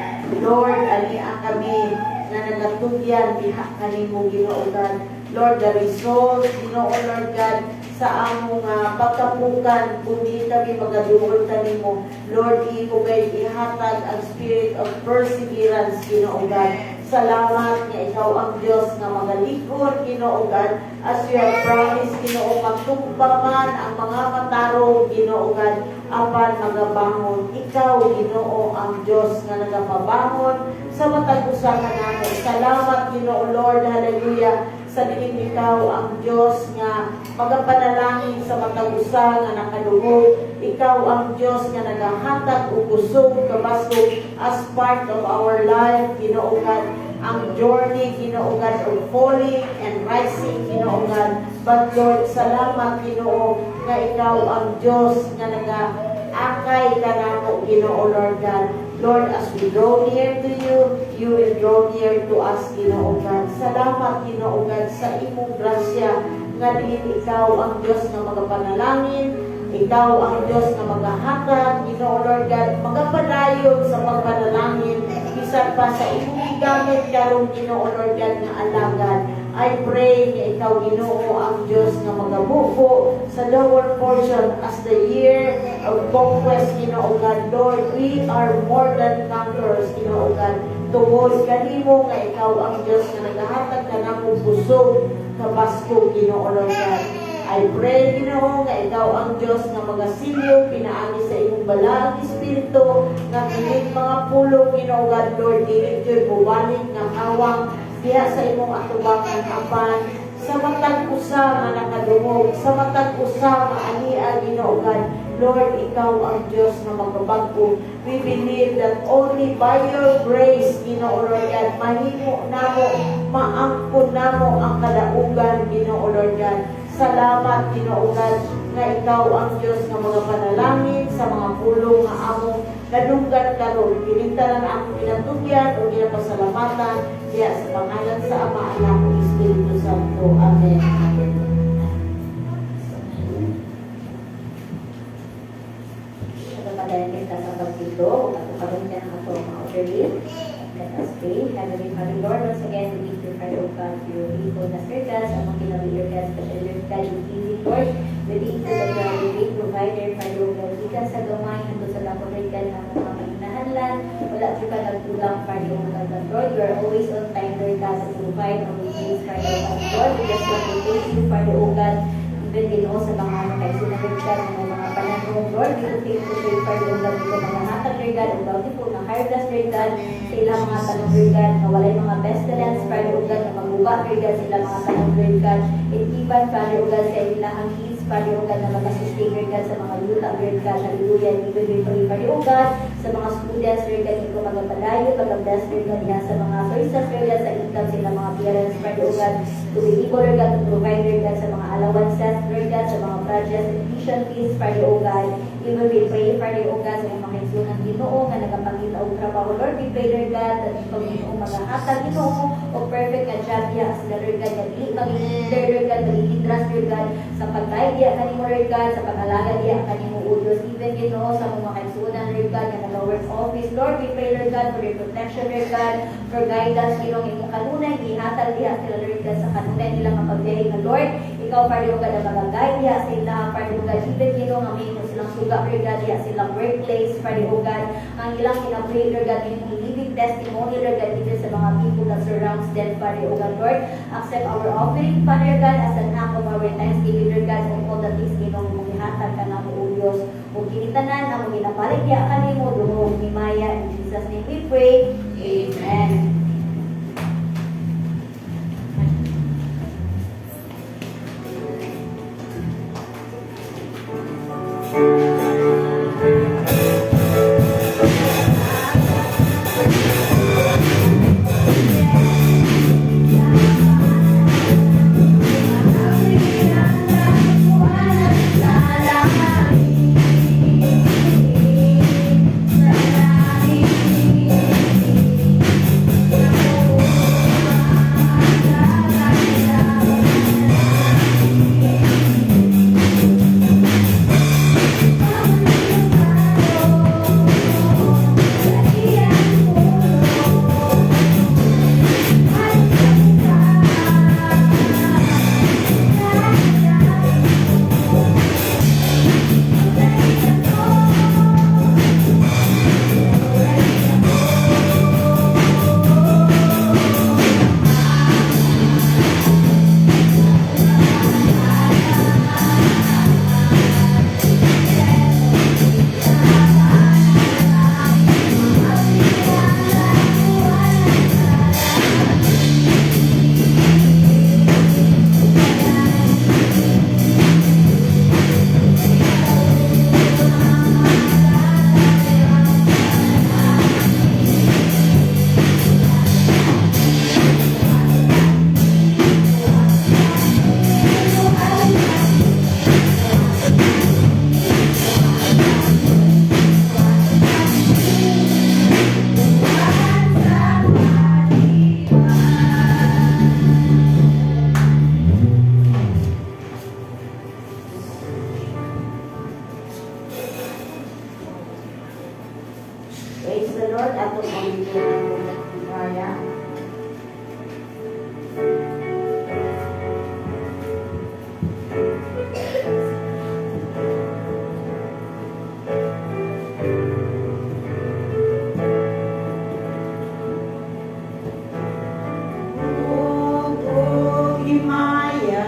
Lord, aniya kami na nagatugyan diha kanimo Ginoo God. Lord, the result Ginoo Lord God sa among pagkapukan kundi kami magaduol kanimo. Lord, imo kay ihatag ang spirit of perseverance Ginoo God. Salamat nga ikaw ang Dios nga magalikod Ginoo God, as you have promised Ginoo, magtugbaman ang mga matarong Ginoo God apan magabangon. Ikaw Ginoo ang Dios nga nagapabangon sa matag usa ka namo. Salamat Ginoo Lord, hallelujah. Sa diin ikaw ang Dios nga magapanalangin sa matag usa nga nakadungog. Ikaw ang Dios nga nagahatag og kusog kabasog as part of our life Ginoo God. Ang journey Ginoo God of falling and rising Ginoo God. But Lord, salamat Ginoo nga ikaw ang Dios nga nagaakay kanamo Ginoo Lord God. Lord, as we draw near to you, you will draw near to us Ginoo God. Salamat Ginoo God sa imong grasya nga diin ikaw ang Dios nga magapanalangin, ikaw ang Dios nga magahatag Ginoo Lord God, magapadayon sa pagpanalangin bisan pa sa imong gigamit karon Ginoo Lord God nga alagad. I pray nga ikaw Ginoo ang Dios nga magabuko sa lower portion as the year of conquest Ginoo God. Lord, we are more than conquerors Ginoo God. Tungod kanimo nga ikaw ang Dios nga nagahatag kanamo busog kabasko Ginoo Lord God. I pray Ginoo nga ikaw ang Dios nga magasilyo pinaagi sa imong balang espiritu nga kining mga pulong Ginoo God. Lord, dili jud mubalik nga kawang diha sa imong atubangan apan sa matag usa nga nakadungog, sa matag usa nga ania Ginoo God. Lord, ikaw ang Dios nga magbabago. We believe that only by your grace Ginoo Lord God, mahimo namo, maangkon namo ang kadaugan Ginoo Lord God. Salamat Ginoo God nga ikaw ang Dios nga magapanalangin sa mga pulong nga among nadunggan karon. Pilintanan ang pinatugyan o ginapasalamatan diya sa pangalan sa Ama, Anak ug Espiritu Santo. Amen. Padayon kita sa pagtito, at karon ka ng ato mga orderly. Let us pray. Heavenly Father, Lord, once again, we need to pray, O God, for your people na circles, among kinabili ka, special your God, yung easy, Lord. We need to the God, the great provider, Father, O God, ikan sa gamay, hanggang sa lakoray ka ng mga mahinahanlan, wala siya ka nagtulang, Father, O God, but Lord, you are always on time, Lord God, to provide our needs, Father, O God, Lord, we just want to thank you, Father, O God, even din o sa mga kaisunarin ka ng mga panahon, Lord, we thank you, Father, O God, ito mga hatag, Lord God, ang bountiful na harvest, Lord God, sa ilang mga tanong, Lord God, na walay mga pestilence, Father, O God, na maguba, Lord God, sa ilang mga tanong, Lord God, and even, Father, O God, sa ilang ang needs, Father, O God, na mag-assisting, Lord God, sa mga yuta, Lord God, hallelujah, even we pray, Father, O God, sa mga students, Lord God, ito magpadayo, mag-bless, Lord God, yan, sa mga sources, Lord God, sa income sila, mga parents, Father, O God, to be able, Lord God, to provide, Lord God, sa mga allowances, Lord God, sa mga projects, tuition fees, Father, O God, even we pray, Father, O God, sa mga kaigsunan Ginoo, nga nagapangita og trabaho, Lord, we pray, Lord God, that ikaw Ginoo, magahatag Ginoo, o perfect na job niya, as the Lord God, dili maging-hinder, Lord God, maging-hindras, Lord God, sa pagkain diya kanimo, Lord God, sa pag-alaga diya kanimo, O Diyos, even Ginoo, sa mga kaigsunan, Lord God, nga nag-work office, Lord, we pray, Lord God, for your protection, Lord God, for guidance, Ginoo, imong kanunay, ihatag diya sila, Lord God, sa kanunay nila mapagbiyahe na, Lord, ikaw, Father, O God, ang mag-guide diya sa ila, Father, O God, even Ginoo, nga may silang suga, Lord God, diya silang workplace, Father, O God, ang ilang kinapray, Lord God, yung living testimony, Lord God, even sa mga people that surrounds them, Father, O God, Lord, accept our offering, Father God, as an act of our thanksgiving, Lord God, and all that is Ginoo, mong ihatag ka na mo, O Diyos, o kinitanan, ang mga ginapalit niya kanimo, dumong ni Maya, in Jesus' name we pray, Amen. Praise the Lord, ato pamilya ng Maya. Himaya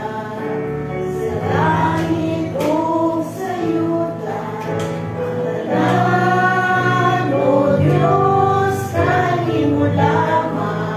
sa langit o sa yuta, Manalangin, O Diyos, kanimo lamang.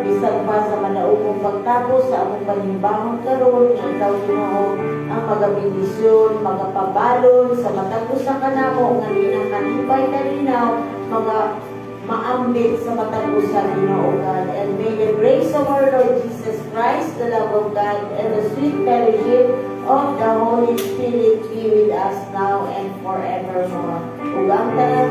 bisan pa sa manaugong pagtapos sa among panimbahon karon nga ikaw Ginoo ang magabindisyon, magapabalon sa matapos sa kanamo nga dinang kanibay kalinaw, mga maambit sa matapos sa Ginoo God. And may the grace of our Lord Jesus Christ, the love of God, and the sweet fellowship of the Holy Spirit be with us now and forevermore. Ug ang tanan